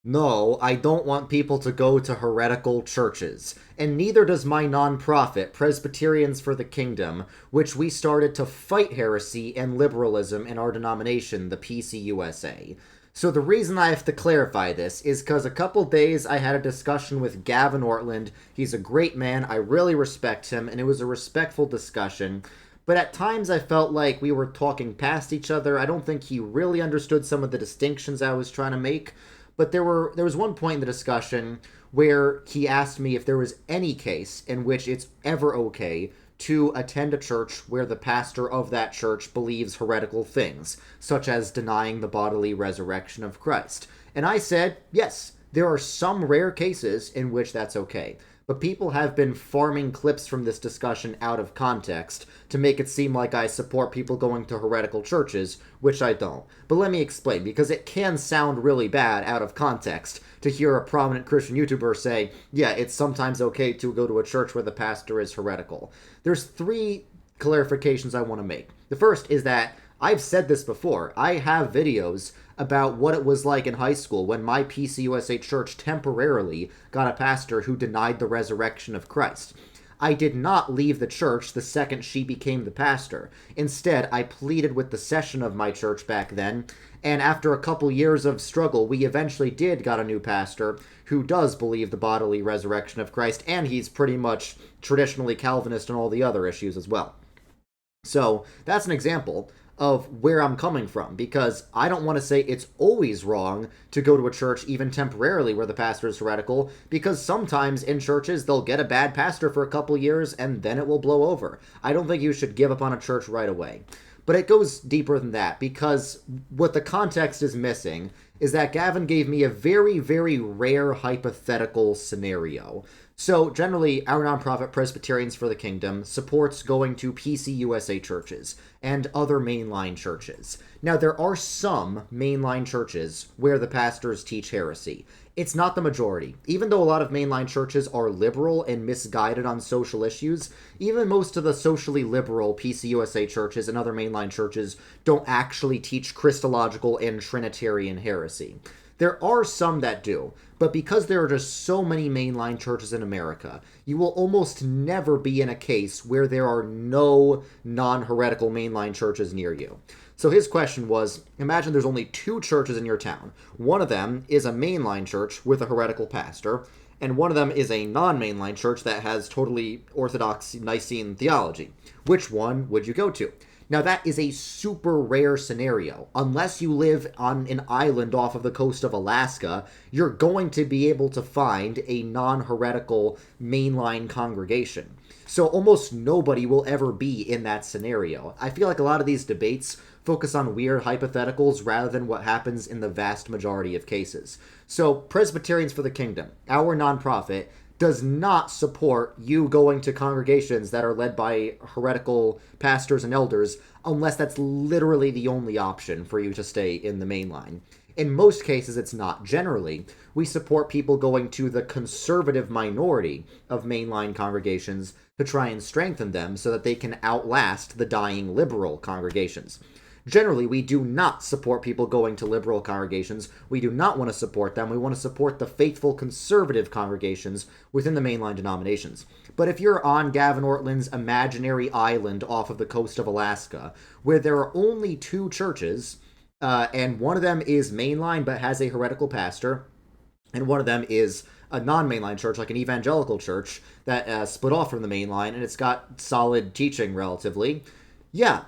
No, I don't want people to go to heretical churches, and neither does my nonprofit, Presbyterians for the Kingdom, which we started to fight heresy and liberalism in our denomination, the PCUSA. So the reason I have to clarify this is because a couple days I had a discussion with Gavin Ortland. He's a great man, I really respect him, and it was a respectful discussion. But at times I felt like we were talking past each other. I don't think he really understood some of the distinctions I was trying to make. But there was one point in the discussion where he asked me if there was any case in which it's ever okay to attend a church where the pastor of that church believes heretical things, such as denying the bodily resurrection of Christ. And I said, yes, there are some rare cases in which that's okay. But people have been farming clips from this discussion out of context to make it seem like I support people going to heretical churches, which I don't. But let me explain, because it can sound really bad out of context to hear a prominent Christian YouTuber say, yeah, it's sometimes okay to go to a church where the pastor is heretical. There's three clarifications I want to make. The first is that I've said this before. I have videos about what it was like in high school when my PCUSA church temporarily got a pastor who denied the resurrection of Christ. I did not leave the church the second she became the pastor. Instead, I pleaded with the session of my church back then, and after a couple years of struggle, we eventually did got a new pastor who does believe the bodily resurrection of Christ, and he's pretty much traditionally Calvinist on all the other issues as well. So that's an example of where I'm coming from, because I don't want to say it's always wrong to go to a church even temporarily where the pastor is heretical, because sometimes in churches they'll get a bad pastor for a couple years and then it will blow over. I don't think you should give up on a church right away. But it goes deeper than that, because what the context is missing is that Gavin gave me a very, very rare hypothetical scenario. So, generally, our nonprofit Presbyterians for the Kingdom supports going to PCUSA churches and other mainline churches. Now, there are some mainline churches where the pastors teach heresy. It's not the majority. Even though a lot of mainline churches are liberal and misguided on social issues, even most of the socially liberal PCUSA churches and other mainline churches don't actually teach Christological and Trinitarian heresy. There are some that do, but because there are just so many mainline churches in America, you will almost never be in a case where there are no non-heretical mainline churches near you. So his question was, imagine there's only two churches in your town. One of them is a mainline church with a heretical pastor, and one of them is a non-mainline church that has totally orthodox Nicene theology. Which one would you go to? Now, that is a super rare scenario. Unless you live on an island off of the coast of Alaska, you're going to be able to find a non-heretical mainline congregation. So almost nobody will ever be in that scenario. I feel like a lot of these debates focus on weird hypotheticals rather than what happens in the vast majority of cases. So Presbyterians for the Kingdom, our nonprofit, does not support you going to congregations that are led by heretical pastors and elders unless that's literally the only option for you to stay in the main line. In most cases, it's not. Generally, we support people going to the conservative minority of mainline congregations to try and strengthen them so that they can outlast the dying liberal congregations. Generally, we do not support people going to liberal congregations. We do not want to support them. We want to support the faithful conservative congregations within the mainline denominations. But if you're on Gavin Ortland's imaginary island off of the coast of Alaska, where there are only two churches, and one of them is mainline but has a heretical pastor, and one of them is a non-mainline church, like an evangelical church, that split off from the mainline, and it's got solid teaching relatively, yeah,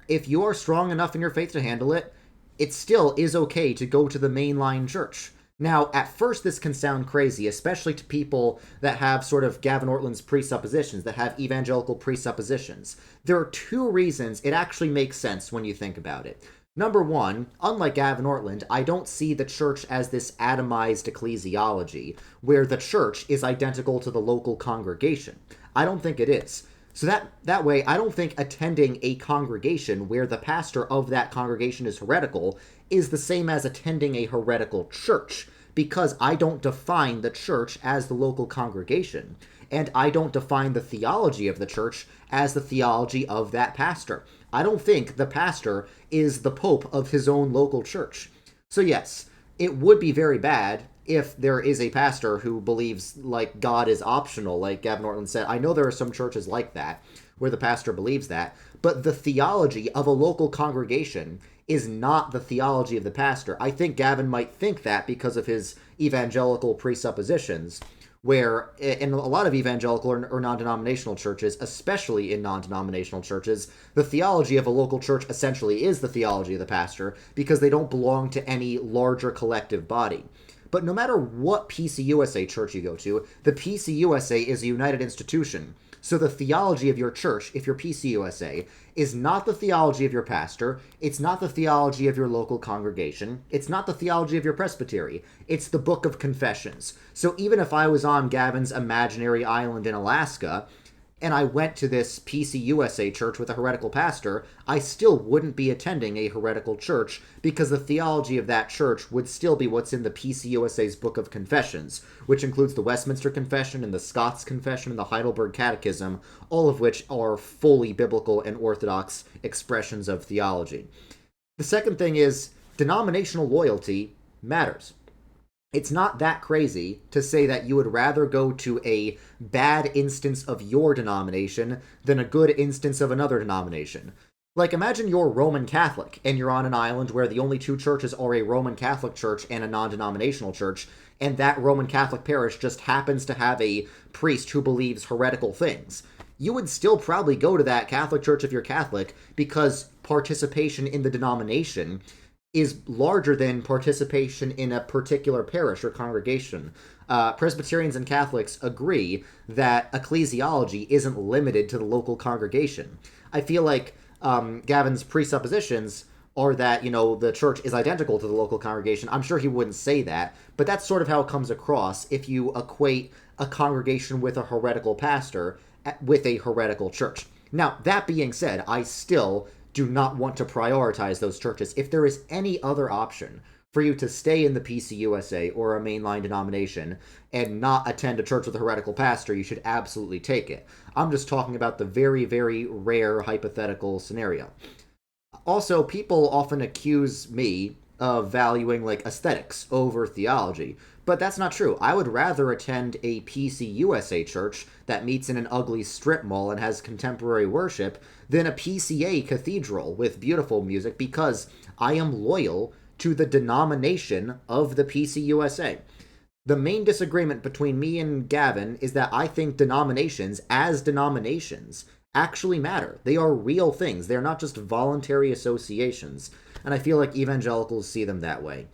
if you are strong enough in your faith to handle it, it still is okay to go to the mainline church. Now, at first this can sound crazy, especially to people that have sort of Gavin Ortland's presuppositions, that have evangelical presuppositions. There are two reasons it actually makes sense when you think about it. Number one, unlike Gavin Ortland, I don't see the church as this atomized ecclesiology, where the church is identical to the local congregation. I don't think it is. So that way, I don't think attending a congregation where the pastor of that congregation is heretical is the same as attending a heretical church, because I don't define the church as the local congregation, and I don't define the theology of the church as the theology of that pastor. I don't think the pastor is the pope of his own local church. So yes, it would be very bad if there is a pastor who believes like God is optional, like Gavin Norton said. I know there are some churches like that where the pastor believes that, but the theology of a local congregation is not the theology of the pastor. I think Gavin might think that because of his evangelical presuppositions, where in a lot of evangelical or non-denominational churches, especially in non-denominational churches, the theology of a local church essentially is the theology of the pastor because they don't belong to any larger collective body. But no matter what PCUSA church you go to, the PCUSA is a united institution. So the theology of your church, if you're PCUSA, is not the theology of your pastor, it's not the theology of your local congregation, it's not the theology of your presbytery, it's the Book of Confessions. So even if I was on Gavin's imaginary island in Alaska, and I went to this PCUSA church with a heretical pastor, I still wouldn't be attending a heretical church because the theology of that church would still be what's in the PCUSA's Book of Confessions, which includes the Westminster Confession and the Scots Confession and the Heidelberg Catechism, all of which are fully biblical and orthodox expressions of theology. The second thing is denominational loyalty matters. It's not that crazy to say that you would rather go to a bad instance of your denomination than a good instance of another denomination. Like, imagine you're Roman Catholic and you're on an island where the only two churches are a Roman Catholic church and a non-denominational church, and that Roman Catholic parish just happens to have a priest who believes heretical things. You would still probably go to that Catholic church if you're Catholic because participation in the denomination is larger than participation in a particular parish or congregation. Presbyterians and Catholics agree that ecclesiology isn't limited to the local congregation. I feel like Gavin's presuppositions are that, the church is identical to the local congregation. I'm sure he wouldn't say that, but that's sort of how it comes across if you equate a congregation with a heretical pastor with a heretical church. Now, that being said, I still do not want to prioritize those churches. If there is any other option for you to stay in the PCUSA or a mainline denomination and not attend a church with a heretical pastor, you should absolutely take it. I'm just talking about the very, very rare hypothetical scenario. Also, people often accuse me of valuing like aesthetics over theology, but that's not true. I would rather attend a PCUSA church that meets in an ugly strip mall and has contemporary worship than a PCA cathedral with beautiful music because I am loyal to the denomination of the PCUSA. The main disagreement between me and Gavin is that I think denominations, as denominations, actually matter. They are real things. They're not just voluntary associations. And I feel like evangelicals see them that way.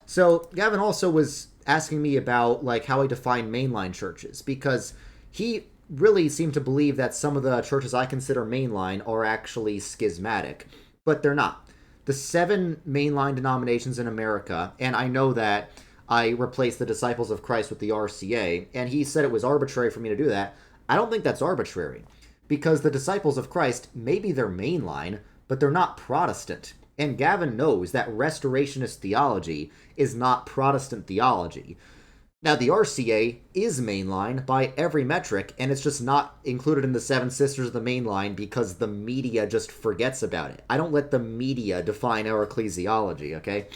So Gavin also was asking me about like how I define mainline churches, because he really seemed to believe that some of the churches I consider mainline are actually schismatic, but they're not. The 7 mainline denominations in America, and I know that I replaced the Disciples of Christ with the RCA, and he said it was arbitrary for me to do that. I don't think that's arbitrary, because the Disciples of Christ, maybe they're mainline, but they're not Protestant. And Gavin knows that restorationist theology is not Protestant theology. Now, the RCA is mainline by every metric, and it's just not included in the Seven Sisters of the Mainline because the media just forgets about it. I don't let the media define our ecclesiology, okay?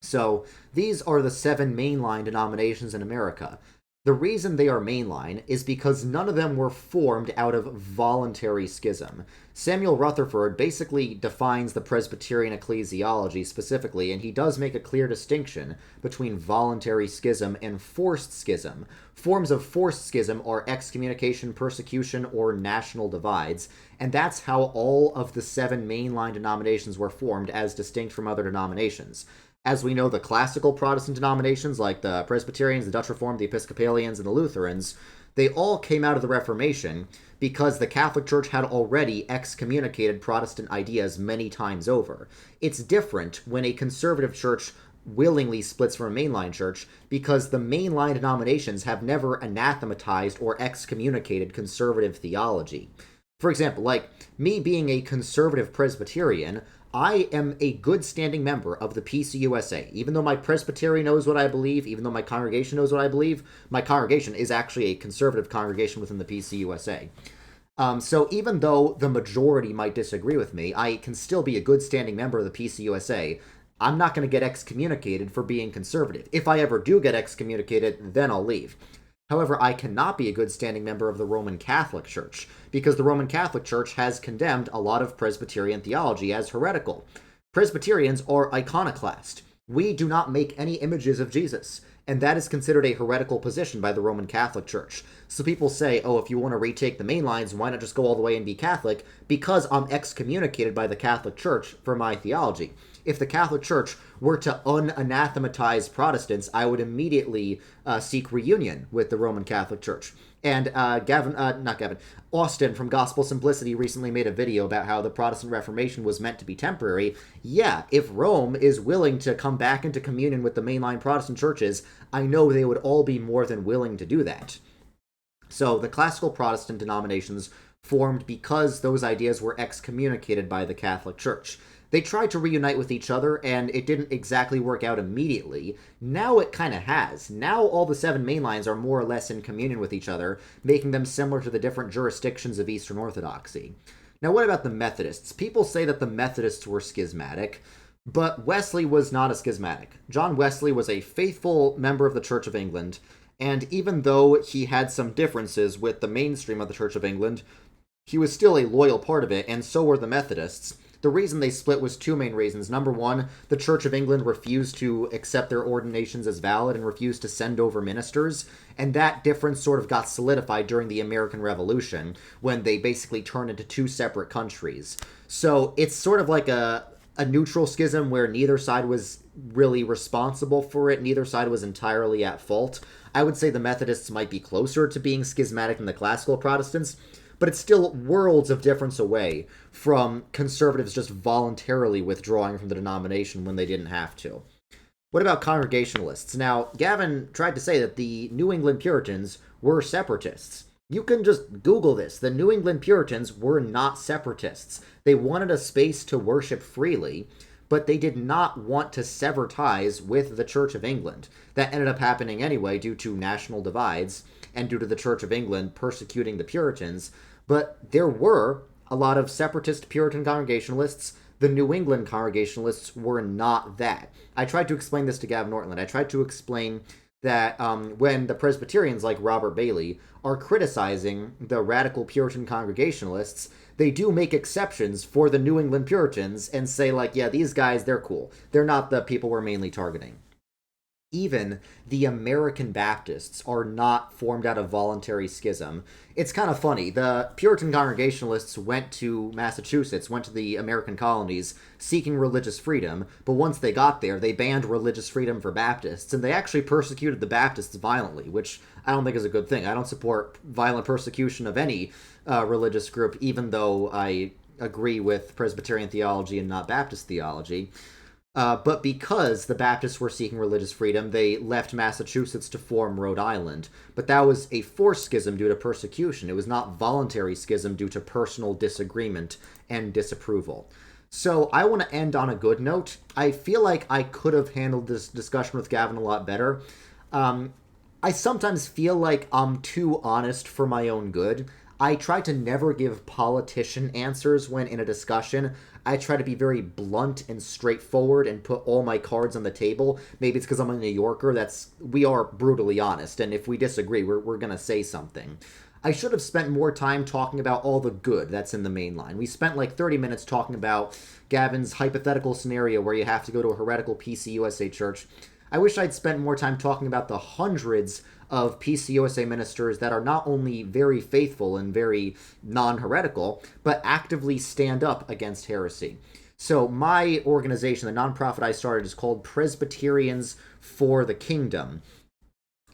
So, these are the 7 mainline denominations in America. The reason they are mainline is because none of them were formed out of voluntary schism. Samuel Rutherford basically defines the Presbyterian ecclesiology specifically, and he does make a clear distinction between voluntary schism and forced schism. Forms of forced schism are excommunication, persecution, or national divides, and that's how all of the 7 mainline denominations were formed as distinct from other denominations. As we know, the classical Protestant denominations, like the Presbyterians, the Dutch Reformed, the Episcopalians, and the Lutherans, they all came out of the Reformation because the Catholic Church had already excommunicated Protestant ideas many times over. It's different when a conservative church willingly splits from a mainline church because the mainline denominations have never anathematized or excommunicated conservative theology. For example, like me being a conservative Presbyterian, I am a good standing member of the PCUSA. Even though my presbytery knows what I believe, even though my congregation knows what I believe, my congregation is actually a conservative congregation within the PCUSA. So even though the majority might disagree with me, I can still be a good standing member of the PCUSA. I'm not going to get excommunicated for being conservative. If I ever do get excommunicated, then I'll leave. However, I cannot be a good standing member of the Roman Catholic Church, because the Roman Catholic Church has condemned a lot of Presbyterian theology as heretical. Presbyterians are iconoclast. We do not make any images of Jesus, and that is considered a heretical position by the Roman Catholic Church. So people say, oh, if you want to retake the main lines, why not just go all the way and be Catholic? Because I'm excommunicated by the Catholic Church for my theology. If the Catholic Church were to unanathematize Protestants, I would immediately seek reunion with the Roman Catholic Church. And Austin from Gospel Simplicity recently made a video about how the Protestant Reformation was meant to be temporary. Yeah, if Rome is willing to come back into communion with the mainline Protestant churches, I know they would all be more than willing to do that. So the classical Protestant denominations formed because those ideas were excommunicated by the Catholic Church. They tried to reunite with each other, and it didn't exactly work out immediately. Now it kind of has. Now all the 7 mainlines are more or less in communion with each other, making them similar to the different jurisdictions of Eastern Orthodoxy. Now what about the Methodists? People say that the Methodists were schismatic, but Wesley was not a schismatic. John Wesley was a faithful member of the Church of England, and even though he had some differences with the mainstream of the Church of England, he was still a loyal part of it, and so were the Methodists. The reason they split was 2 main reasons. Number one, the Church of England refused to accept their ordinations as valid and refused to send over ministers, and that difference sort of got solidified during the American Revolution, when they basically turned into 2 separate countries. So it's sort of like a neutral schism where neither side was really responsible for it, neither side was entirely at fault. I would say the Methodists might be closer to being schismatic than the classical Protestants, but it's still worlds of difference away from conservatives just voluntarily withdrawing from the denomination when they didn't have to. What about Congregationalists? Now, Gavin tried to say that the New England Puritans were separatists. You can just Google this. The New England Puritans were not separatists. They wanted a space to worship freely, but they did not want to sever ties with the Church of England. That ended up happening anyway due to national divides and due to the Church of England persecuting the Puritans. But there were a lot of separatist Puritan Congregationalists. The New England Congregationalists were not that. I tried to explain this to Gavin Ortland. I tried to explain that when the Presbyterians like Robert Bailey are criticizing the radical Puritan Congregationalists, they do make exceptions for the New England Puritans and say, like, yeah, these guys, they're cool. They're not the people we're mainly targeting. Even the American Baptists are not formed out of voluntary schism. It's kind of funny. The Puritan Congregationalists went to Massachusetts, went to the American colonies, seeking religious freedom, but once they got there, they banned religious freedom for Baptists, and they actually persecuted the Baptists violently, which I don't think is a good thing. I don't support violent persecution of any religious group, even though I agree with Presbyterian theology and not Baptist theology. But because the Baptists were seeking religious freedom, they left Massachusetts to form Rhode Island. But that was a forced schism due to persecution. It was not voluntary schism due to personal disagreement and disapproval. So I want to end on a good note. I feel like I could have handled this discussion with Gavin a lot better. I sometimes feel like I'm too honest for my own good. I try to never give politician answers when in a discussion. I try to be very blunt and straightforward and put all my cards on the table. Maybe it's because I'm a New Yorker. We are brutally honest, and if we disagree, we're going to say something. I should have spent more time talking about all the good that's in the main line. We spent like 30 minutes talking about Gavin's hypothetical scenario where you have to go to a heretical PCUSA church. I wish I'd spent more time talking about the hundreds of PCUSA ministers that are not only very faithful and very non-heretical, but actively stand up against heresy. So my organization, the nonprofit I started, is called Presbyterians for the Kingdom.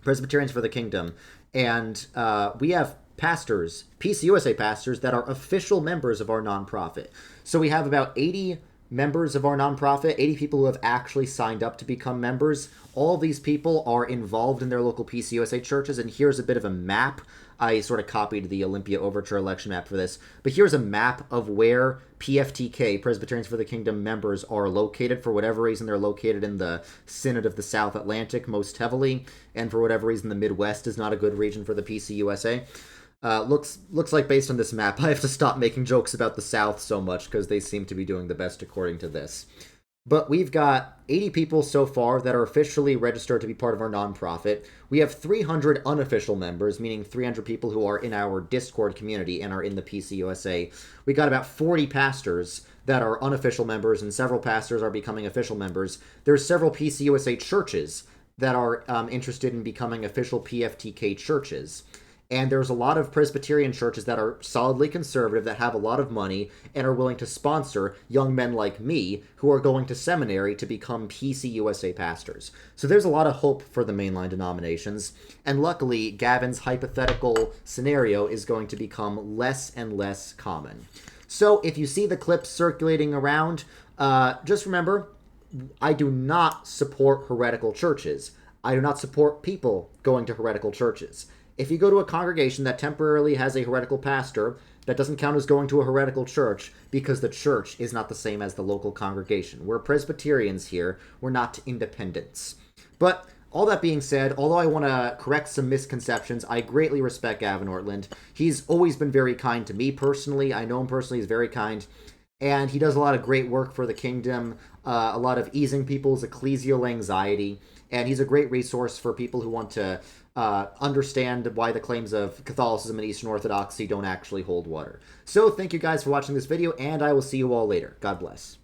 Presbyterians for the Kingdom. And we have pastors, PCUSA pastors, that are official members of our nonprofit. So we have about 80 members of our nonprofit, 80 people who have actually signed up to become members. All these people are involved in their local PCUSA churches, and here's a bit of a map. I sort of copied the Olympia Overture election map for this, but here's a map of where PFTK, Presbyterians for the Kingdom members, are located. For whatever reason, they're located in the Synod of the South Atlantic most heavily, and for whatever reason, the Midwest is not a good region for the PCUSA. Looks like based on this map, I have to stop making jokes about the South so much because they seem to be doing the best according to this. But we've got 80 people so far that are officially registered to be part of our nonprofit. We have 300 unofficial members, meaning 300 people who are in our Discord community and are in the PCUSA. We got about 40 pastors that are unofficial members, and several pastors are becoming official members. There's several PCUSA churches that are interested in becoming official PFTK churches. And there's a lot of Presbyterian churches that are solidly conservative, that have a lot of money, and are willing to sponsor young men like me who are going to seminary to become PCUSA pastors. So there's a lot of hope for the mainline denominations. And luckily, Gavin's hypothetical scenario is going to become less and less common. So if you see the clips circulating around, just remember, I do not support heretical churches. I do not support people going to heretical churches. If you go to a congregation that temporarily has a heretical pastor, that doesn't count as going to a heretical church because the church is not the same as the local congregation. We're Presbyterians here. We're not independents. But all that being said, although I want to correct some misconceptions, I greatly respect Gavin Ortland. He's always been very kind to me personally. I know him personally. He's very kind. And he does a lot of great work for the kingdom, a lot of easing people's ecclesial anxiety. And he's a great resource for people who want to understand why the claims of Catholicism and Eastern Orthodoxy don't actually hold water. So thank you guys for watching this video, and I will see you all later. God bless.